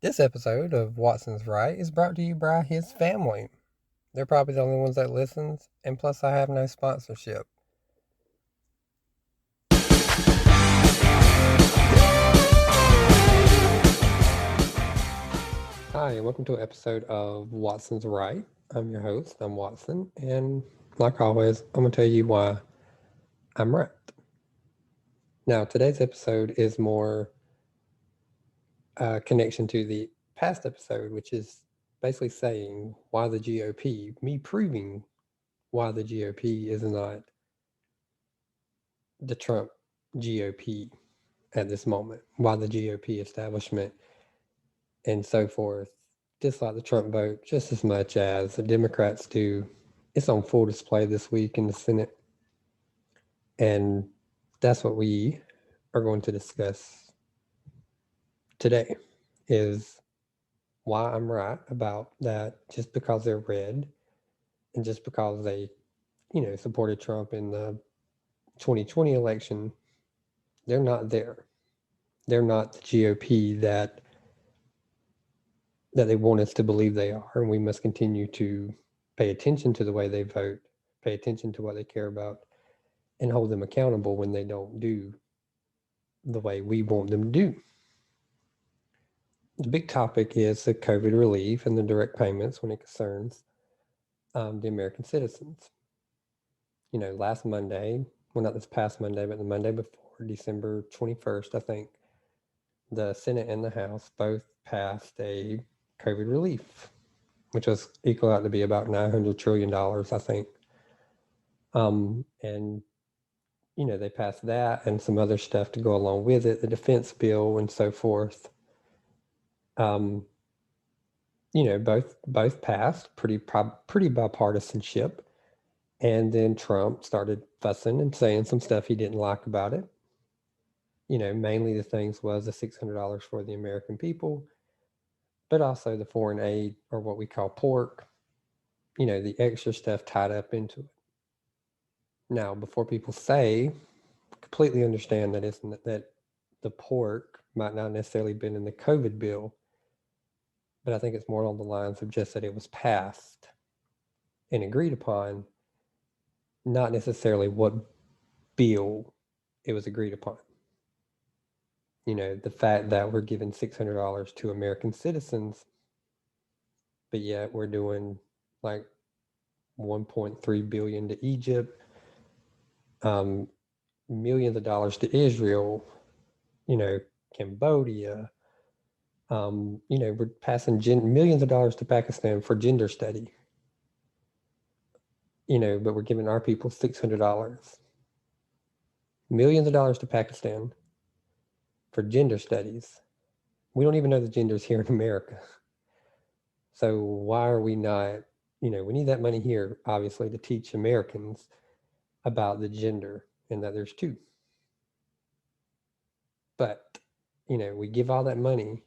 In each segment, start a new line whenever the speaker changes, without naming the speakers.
This episode of Watson's Right is brought to you by his family. They're probably the only ones that listens, and plus I have no sponsorship. Hi, and welcome to an episode of Watson's Right. I'm your host, I'm Watson, and like always, I'm going to tell you why I'm right. Now, today's episode is more connection to the past episode, which is basically saying why the GOP, me proving why the GOP is not the Trump GOP at this moment, why the GOP establishment and so forth dislike the Trump vote just as much as the Democrats do. It's on full display this week in the Senate. And that's what we are going to discuss today is why I'm right about that just because they're red and just because they, supported Trump in the 2020 election, they're not there. They're not the GOP that they want us to believe they are. And we must continue to pay attention to the way they vote, pay attention to what they care about, and hold them accountable when they don't do the way we want them to do. The big topic is the COVID relief and the direct payments when it concerns the American citizens. Last Monday, well, not this past Monday, but the Monday before, December 21st, I think, the Senate and the House both passed a COVID relief, which was equal out to be about $900 trillion, I think. And they passed that and some other stuff to go along with it, the defense bill and so forth. Both passed pretty bipartisanship. And then Trump started fussing and saying some stuff he didn't like about it. Mainly the things was the $600 for the American people, but also the foreign aid, or what we call pork, the extra stuff tied up into it. Now, before people say, completely understand that that the pork might not necessarily been in the COVID bill, but I think it's more along the lines of just that it was passed and agreed upon, not necessarily what bill it was agreed upon. The fact that we're giving $600 to American citizens, but yet we're doing like 1.3 billion to Egypt, millions of dollars to Israel, Cambodia. We're passing millions of dollars to Pakistan for gender study. But we're giving our people $600. Millions of dollars to Pakistan for gender studies. We don't even know the genders here in America. So why are we not, we need that money here, obviously, to teach Americans about the gender and that there's two. But, we give all that money.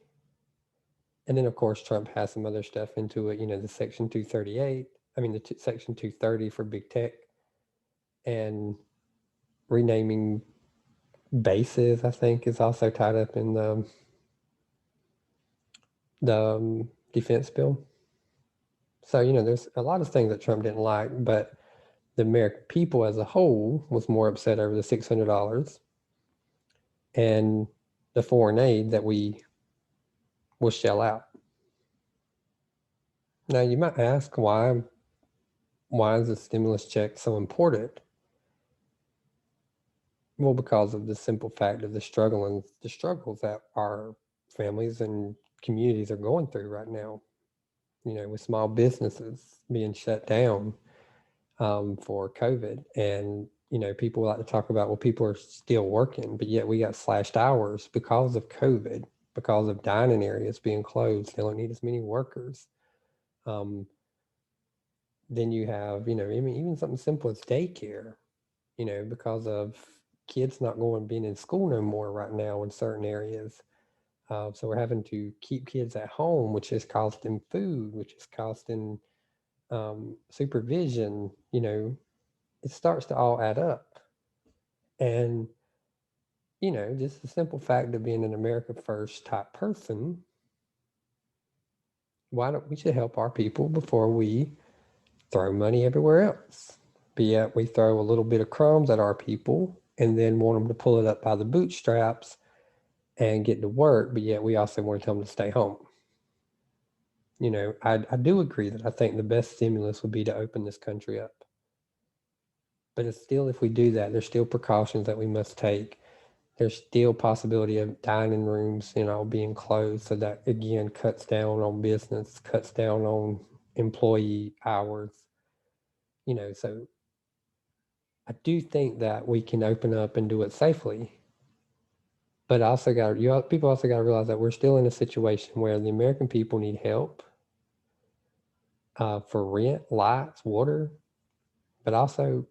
And then, of course, Trump has some other stuff into it, the Section 238, the Section 230 for big tech and renaming bases, I think, is also tied up in the defense bill. So, there's a lot of things that Trump didn't like, but the American people as a whole was more upset over the $600 and the foreign aid that we will shell out. Now, you might ask why is the stimulus check so important? Well, because of the simple fact of the struggles that our families and communities are going through right now. With small businesses being shut down for COVID, and people like to talk about, well, people are still working, but yet we got slashed hours because of COVID, because of dining areas being closed. They don't need as many workers. Then you have, even something simple as daycare, because of kids not being in school no more right now in certain areas. So we're having to keep kids at home, which is costing food, which is costing supervision. It starts to all add up. And, just the simple fact of being an America First type person, why don't we should help our people before we throw money everywhere else? But yet we throw a little bit of crumbs at our people and then want them to pull it up by the bootstraps and get to work, but yet we also want to tell them to stay home. I do agree that I think the best stimulus would be to open this country up. But it's still, if we do that, there's still precautions that we must take. There's still possibility of dining rooms, being closed. So that again cuts down on business, cuts down on employee hours. So I do think that we can open up and do it safely. But people also got to realize that we're still in a situation where the American people need help for rent, lights, water, but also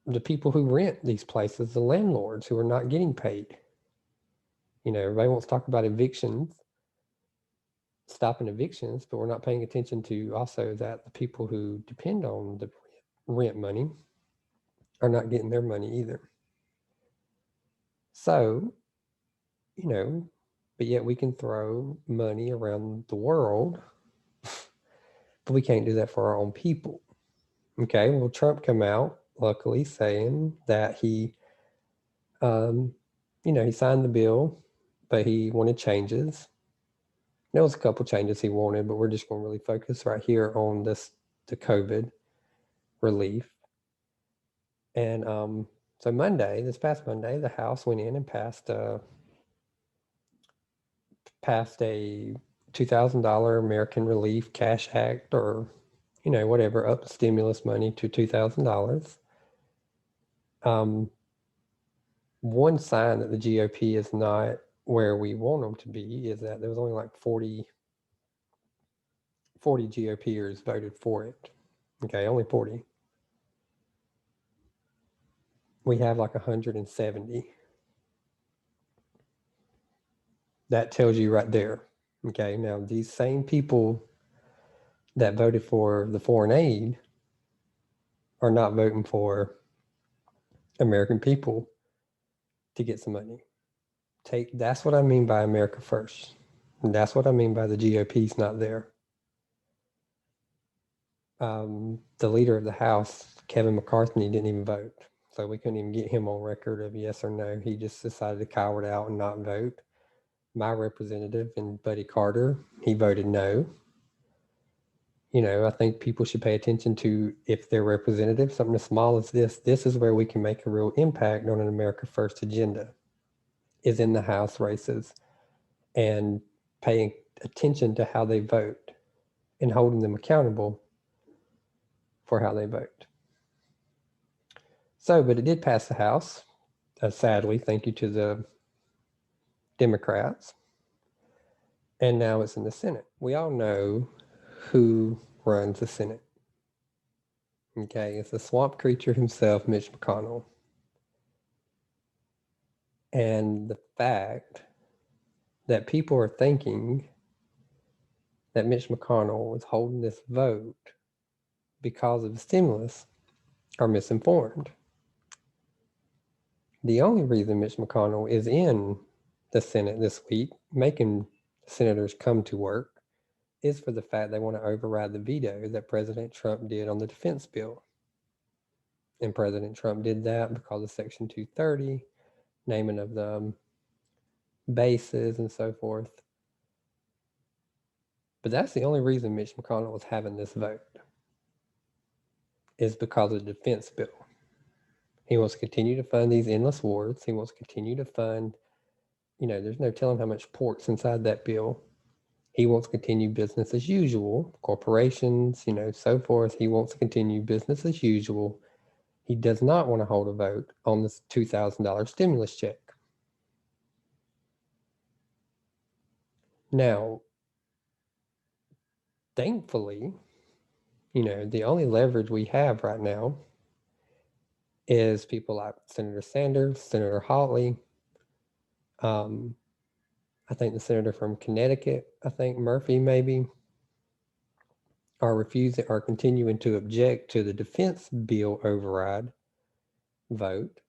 the people who rent these places, the landlords who are not getting paid. Everybody wants to talk about evictions, stopping evictions, but we're not paying attention to also that the people who depend on the rent money are not getting their money either. So, but yet we can throw money around the world, but we can't do that for our own people. Okay, well, Trump come out, luckily, saying that he signed the bill, but he wanted changes. There was a couple changes he wanted, but we're just going to really focus right here on the COVID relief. And so this past Monday, the House went in and passed a $2,000 American Relief Cash Act, or whatever, up stimulus money to $2,000. One sign that the GOP is not where we want them to be is that there was only like 40 GOPers voted for it. Okay, only 40. We have like 170. That tells you right there. Okay, now these same people that voted for the foreign aid are not voting for American people to get some money. That's what I mean by America first. And that's what I mean by the GOP's not there. The leader of the House, Kevin McCarthy, didn't even vote. So we couldn't even get him on record of yes or no. He just decided to cower out and not vote. My representative and Buddy Carter, he voted no. I think people should pay attention to, if their representative, something as small as this is where we can make a real impact on an America First agenda, is in the House races and paying attention to how they vote and holding them accountable for how they vote. So, but it did pass the House, sadly, thank you to the Democrats. And now it's in the Senate. We all know who runs the Senate. Okay, it's the swamp creature himself, Mitch McConnell. And the fact that people are thinking that Mitch McConnell is holding this vote because of the stimulus are misinformed. The only reason Mitch McConnell is in the Senate this week, making senators come to work, is for the fact they want to override the veto that President Trump did on the defense bill. And President Trump did that because of Section 230, naming of the bases and so forth. But that's the only reason Mitch McConnell was having this vote, is because of the defense bill. He wants to continue to fund these endless wars. He wants to continue to fund, there's no telling how much pork's inside that bill. He wants to continue business as usual, corporations, so forth. He wants to continue business as usual. He does not want to hold a vote on this $2,000 stimulus check. Now, thankfully, the only leverage we have right now is people like Senator Sanders, Senator Hawley, I think the senator from Connecticut, Murphy maybe, are continuing to object to the defense bill override vote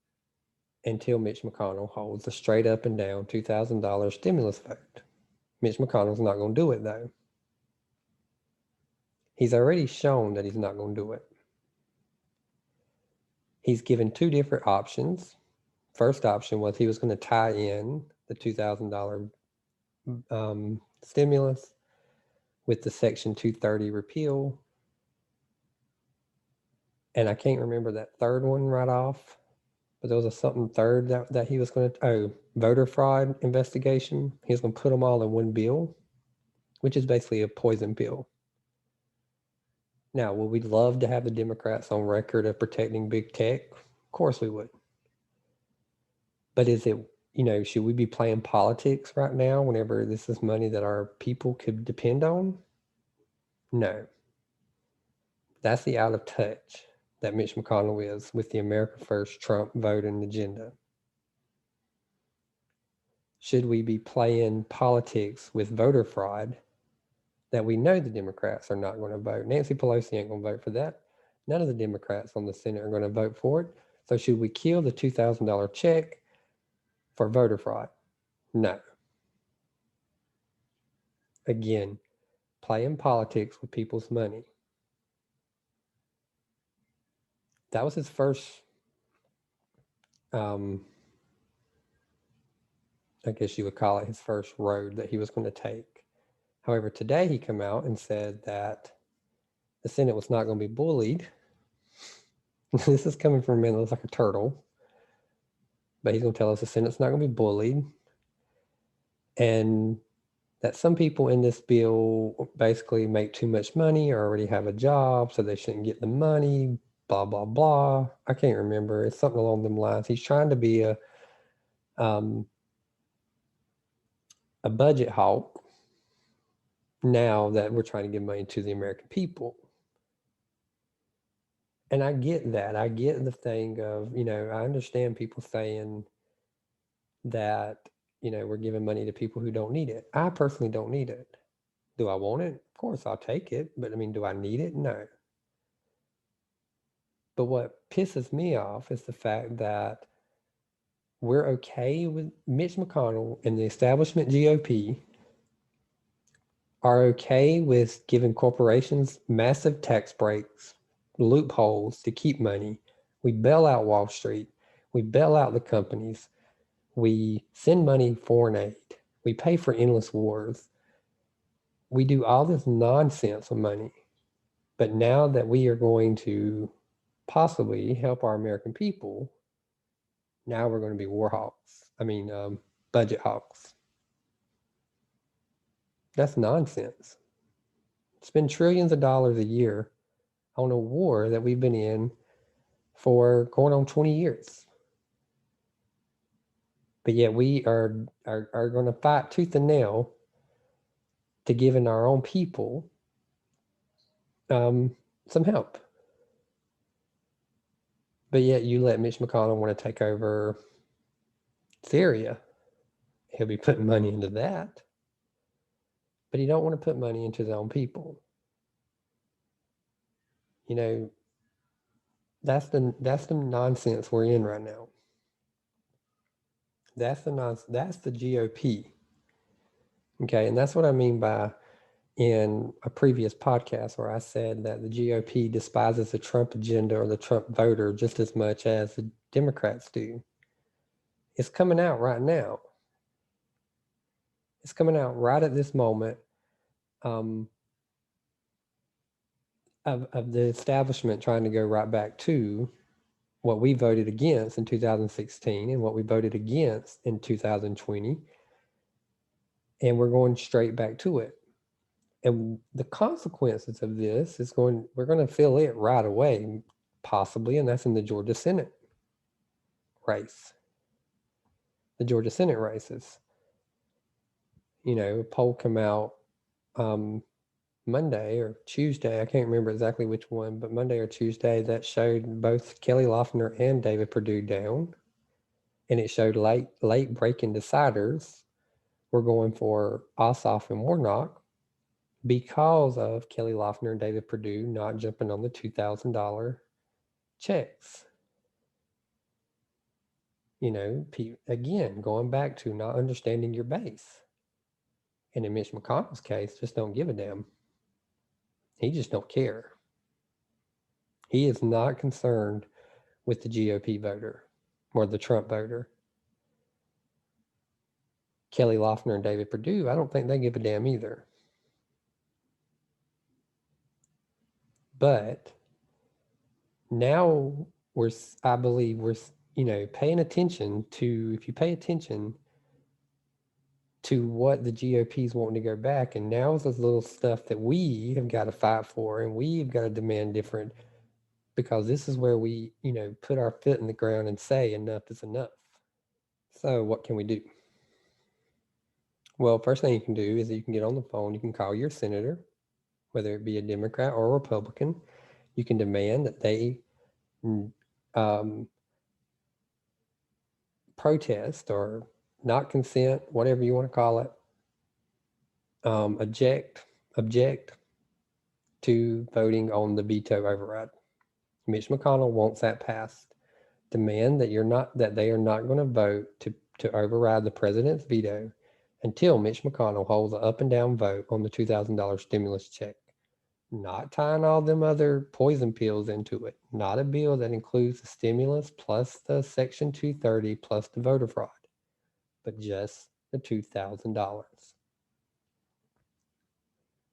until Mitch McConnell holds a straight up and down $2,000 stimulus vote. Mitch McConnell's not going to do it though. He's already shown that he's not going to do it. He's given two different options. First option was he was going to tie in the $2,000 stimulus with the Section 230 repeal. And I can't remember that third one right off, but there was a something third that he was going to, voter fraud investigation. He was going to put them all in one bill, which is basically a poison pill. Now, would we love to have the Democrats on record of protecting big tech? Of course we would. But is it, should we be playing politics right now whenever this is money that our people could depend on? No. That's the out of touch that Mitch McConnell is with the America First Trump voting agenda. Should we be playing politics with voter fraud that we know the Democrats are not going to vote? Nancy Pelosi ain't going to vote for that. None of the Democrats on the Senate are going to vote for it. So should we kill the $2,000 check for voter fraud? No. Again, playing politics with people's money. That was his first, I guess you would call it his first road that he was going to take. However, today he came out and said that the Senate was not going to be bullied. This is coming from a man that looks like a turtle. But he's going to tell us the Senate's not going to be bullied. And that some people in this bill basically make too much money or already have a job, so they shouldn't get the money, blah, blah, blah. I can't remember. It's something along them lines. He's trying to be a budget hawk now that we're trying to give money to the American people. And I get that. I get the thing of, I understand people saying that, we're giving money to people who don't need it. I personally don't need it. Do I want it? Of course, I'll take it. But do I need it? No. But what pisses me off is the fact that we're okay with Mitch McConnell and the establishment GOP are okay with giving corporations massive tax breaks, loopholes to keep money. We bail out Wall Street. We bail out the companies. We send money foreign aid. We pay for endless wars. We do all this nonsense with money. But now that we are going to possibly help our American people, now we're going to be war hawks. Budget hawks. That's nonsense. Spend trillions of dollars a year on a war that we've been in for going on 20 years. But yet we are going to fight tooth and nail to giving our own people some help. But yet you let Mitch McConnell want to take over Syria. He'll be putting money into that. But he don't want to put money into his own people. That's the nonsense we're in right now. That's the GOP. Okay, and that's what I mean by in a previous podcast where I said that the GOP despises the Trump agenda or the Trump voter just as much as the Democrats do. It's coming out right now. It's coming out right at this moment of the establishment trying to go right back to what we voted against in 2016 and what we voted against in 2020. And we're going straight back to it. And the consequences of this we're going to feel it right away, possibly, and that's in the Georgia Senate race. The Georgia Senate races. A poll come out Monday or Tuesday, I can't remember exactly which one, but Monday or Tuesday that showed both Kelly Loeffler and David Perdue down. And it showed late breaking deciders were going for Ossoff and Warnock because of Kelly Loeffler and David Perdue not jumping on the $2,000 checks. Again, going back to not understanding your base. And in Mitch McConnell's case, just don't give a damn. He just don't care. He is not concerned with the GOP voter or the Trump voter. Kelly Loeffler and David Perdue, I don't think they give a damn either. But now I believe we're, paying attention to, if you pay attention to what the GOP is wanting to go back, and now is this little stuff that we have got to fight for, and we've got to demand different, because this is where we, put our foot in the ground and say enough is enough. So what can we do? Well, first thing you can do is you can get on the phone, you can call your senator, whether it be a Democrat or a Republican. You can demand that they protest or not consent, whatever you want to call it, object to voting on the veto override. Mitch McConnell wants that passed. Demand that they are not going to vote to override the president's veto until Mitch McConnell holds an up and down vote on the $2,000 stimulus check. Not tying all them other poison pills into it. Not a bill that includes the stimulus plus the Section 230 plus the voter fraud, but just the $2,000.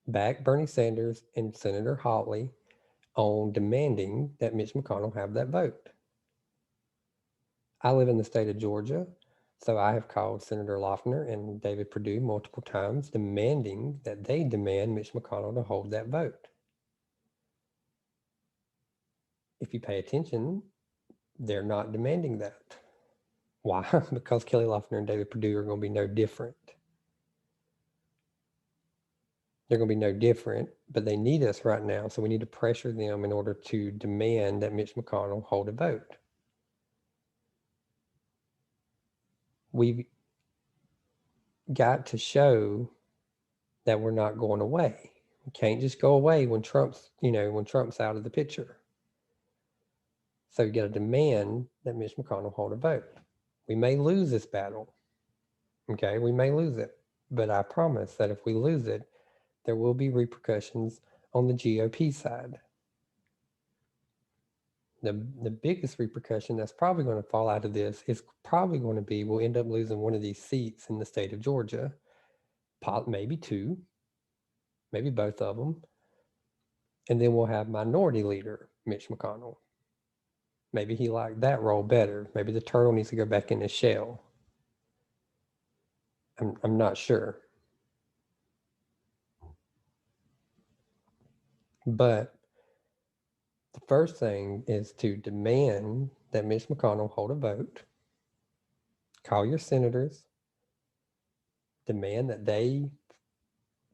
Back Bernie Sanders and Senator Hawley on demanding that Mitch McConnell have that vote. I live in the state of Georgia, so I have called Senator Loeffler and David Perdue multiple times demanding that they demand Mitch McConnell to hold that vote. If you pay attention, they're not demanding that. Why? Because Kelly Loeffler and David Perdue are going to be no different. They're going to be no different, but they need us right now, so we need to pressure them in order to demand that Mitch McConnell hold a vote. We've got to show that we're not going away. We can't just go away when Trump's out of the picture. So you got to demand that Mitch McConnell hold a vote. We may lose this battle. Okay, we may lose it. But I promise that if we lose it, there will be repercussions on the GOP side. The biggest repercussion that's probably going to fall out of this is probably going to be we'll end up losing one of these seats in the state of Georgia, maybe two, maybe both of them. And then we'll have minority leader Mitch McConnell. Maybe he liked that role better. Maybe the turtle needs to go back in his shell. I'm not sure. But the first thing is to demand that Mitch McConnell hold a vote. Call your senators. Demand that they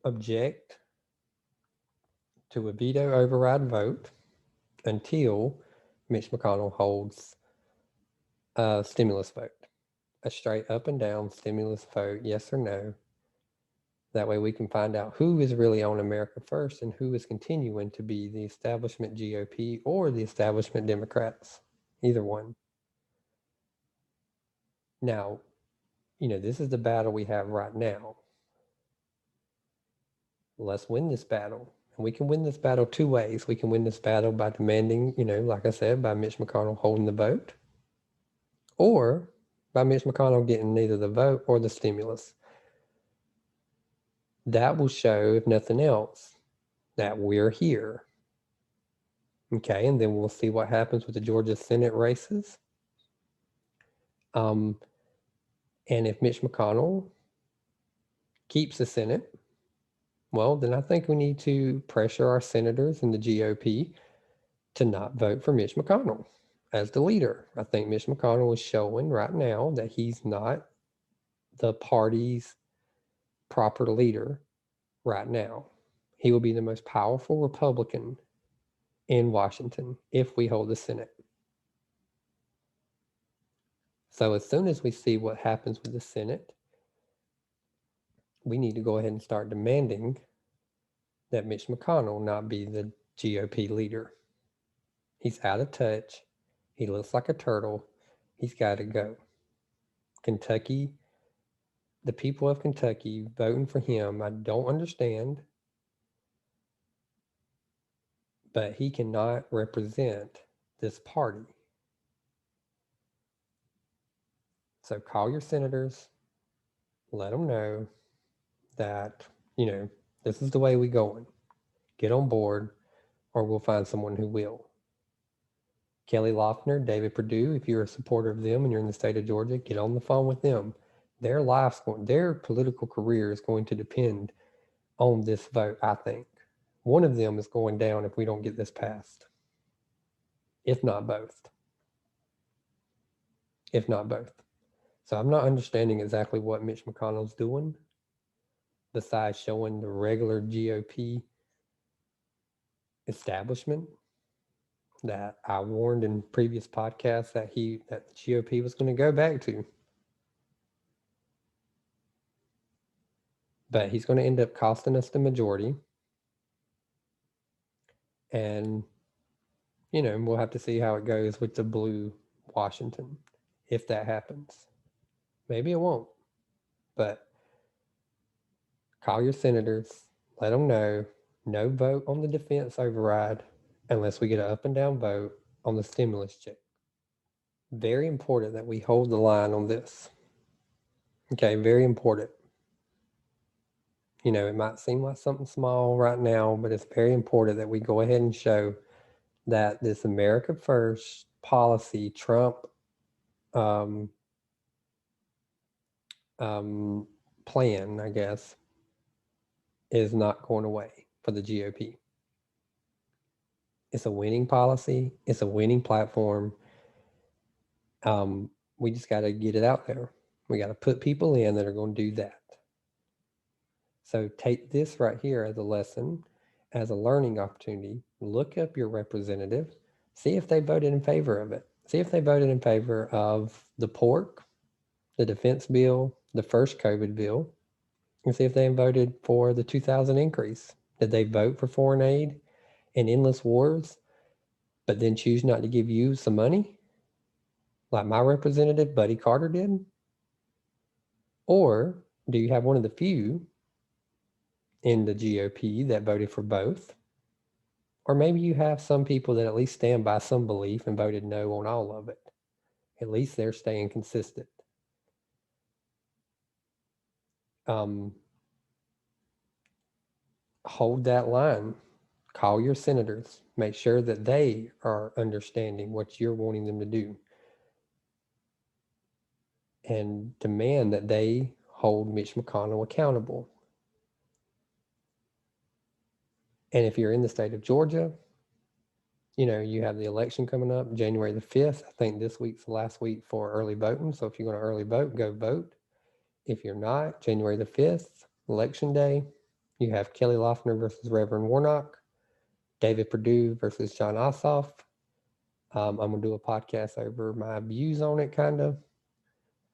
object to a veto override vote until Mitch McConnell holds a stimulus vote. A straight up and down stimulus vote, yes or no. That way we can find out who is really on America first and who is continuing to be the establishment GOP or the establishment Democrats, either one. Now, this is the battle we have right now. Let's win this battle. And we can win this battle two ways. We can win this battle by demanding, like I said, by Mitch McConnell holding the vote, or by Mitch McConnell getting neither the vote or the stimulus. That will show, if nothing else, that we're here. Okay, and then we'll see what happens with the Georgia Senate races. And if Mitch McConnell keeps the Senate, well, then I think we need to pressure our senators in the GOP to not vote for Mitch McConnell as the leader. I think Mitch McConnell is showing right now that he's not the party's proper leader right now. He will be the most powerful Republican in Washington if we hold the Senate. So as soon as we see what happens with the Senate, we need to go ahead and start demanding that Mitch McConnell not be the GOP leader. He's out of touch. He looks like a turtle. He's got to go. Kentucky, the people of Kentucky voting for him, I don't understand. but he cannot represent this party. So call your senators, let them know that, this is the way we going. Get on board, or we'll find someone who will. Kelly Loeffler, David Perdue, if you're a supporter of them and you're in the state of Georgia, get on the phone with them. Their political career is going to depend on this vote, I think. One of them is going down if we don't get this passed, if not both. If not both. So I'm not understanding exactly what Mitch McConnell's doing besides showing the regular GOP establishment that I warned in previous podcasts that the GOP was going to go back to. But he's going to end up costing us the majority. And, we'll have to see how it goes with the blue Washington if that happens. Maybe it won't. But call your senators, let them know no vote on the defense override unless we get an up and down vote on the stimulus check. Very important that we hold the line on this. Okay, very important. It might seem like something small right now, but it's very important that we go ahead and show that this America First policy, Trump plan, I guess, is not going away for the GOP. It's a winning policy. It's a winning platform. We just got to get it out there. We got to put people in that are going to do that. So take this right here as a lesson, as a learning opportunity. Look up your representative. See if they voted in favor of it. See if they voted in favor of the pork, the defense bill, the first COVID bill, and see if they voted for the 2000 increase. Did they vote for foreign aid and endless wars, but then choose not to give you some money, like my representative, Buddy Carter, did? Or do you have one of the few in the GOP that voted for both? Or maybe you have some people that at least stand by some belief and voted no on all of it. At least they're staying consistent. Hold that line. Call your senators. Make sure that they are understanding what you're wanting them to do. And demand that they hold Mitch McConnell accountable. And if you're in the state of Georgia, you have the election coming up January the 5th. I think this week's the last week for early voting. So if you're going to early vote, go vote. If you're not, January the 5th, election day, you have Kelly Loeffler versus Reverend Warnock, David Perdue versus John Ossoff. I'm going to do a podcast over my views on it, kind of.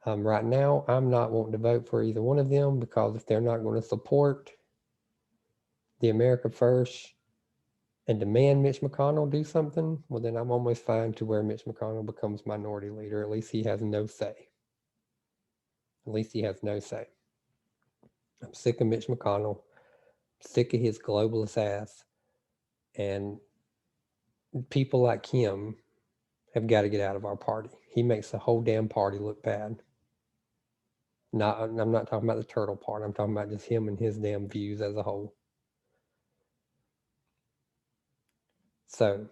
Right now, I'm not wanting to vote for either one of them because if they're not going to support the America First and demand Mitch McConnell do something, well, then I'm almost fine to where Mitch McConnell becomes minority leader. At least he has no say. At least he has no say. I'm sick of Mitch McConnell, sick of his globalist ass, and people like him have got to get out of our party. He makes the whole damn party look bad. I'm not talking about the turtle part. I'm talking about just him and his damn views as a whole. So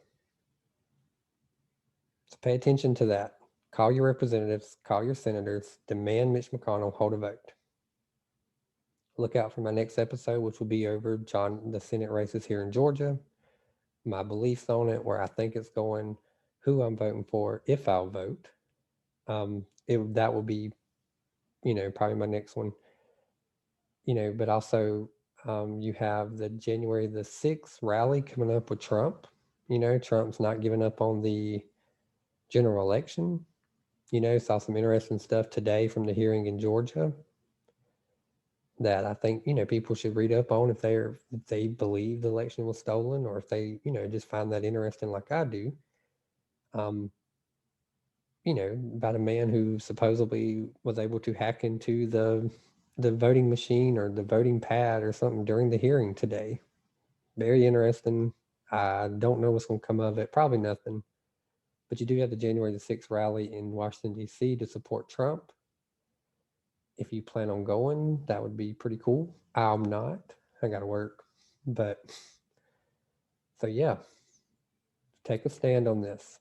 pay attention to that. Call your representatives, call your senators, demand Mitch McConnell hold a vote. Look out for my next episode, which will be over the Senate races here in Georgia, my beliefs on it, where I think it's going, who I'm voting for, if I'll vote. That will be, probably my next one. But also you have the January the 6th rally coming up with Trump. Trump's not giving up on the general election. Saw some interesting stuff today from the hearing in Georgia that I think, people should read up on if they believe the election was stolen, or if they, just find that interesting like I do. About a man who supposedly was able to hack into the voting machine or the voting pad or something during the hearing today. Very interesting. I don't know what's going to come of it. Probably nothing. But you do have the January the 6th rally in Washington, D.C. to support Trump. If you plan on going, that would be pretty cool. I'm not. I got to work. But so, yeah, take a stand on this.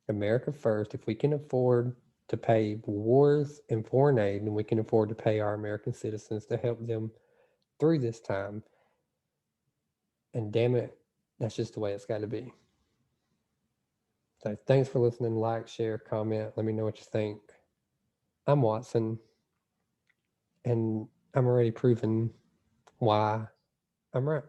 America first. If we can afford to pay wars and foreign aid, and we can afford to pay our American citizens to help them through this time, and damn it, that's just the way it's got to be. So thanks for listening. Like, share, comment. Let me know what you think. I'm Watson, and I'm already proven why I'm right.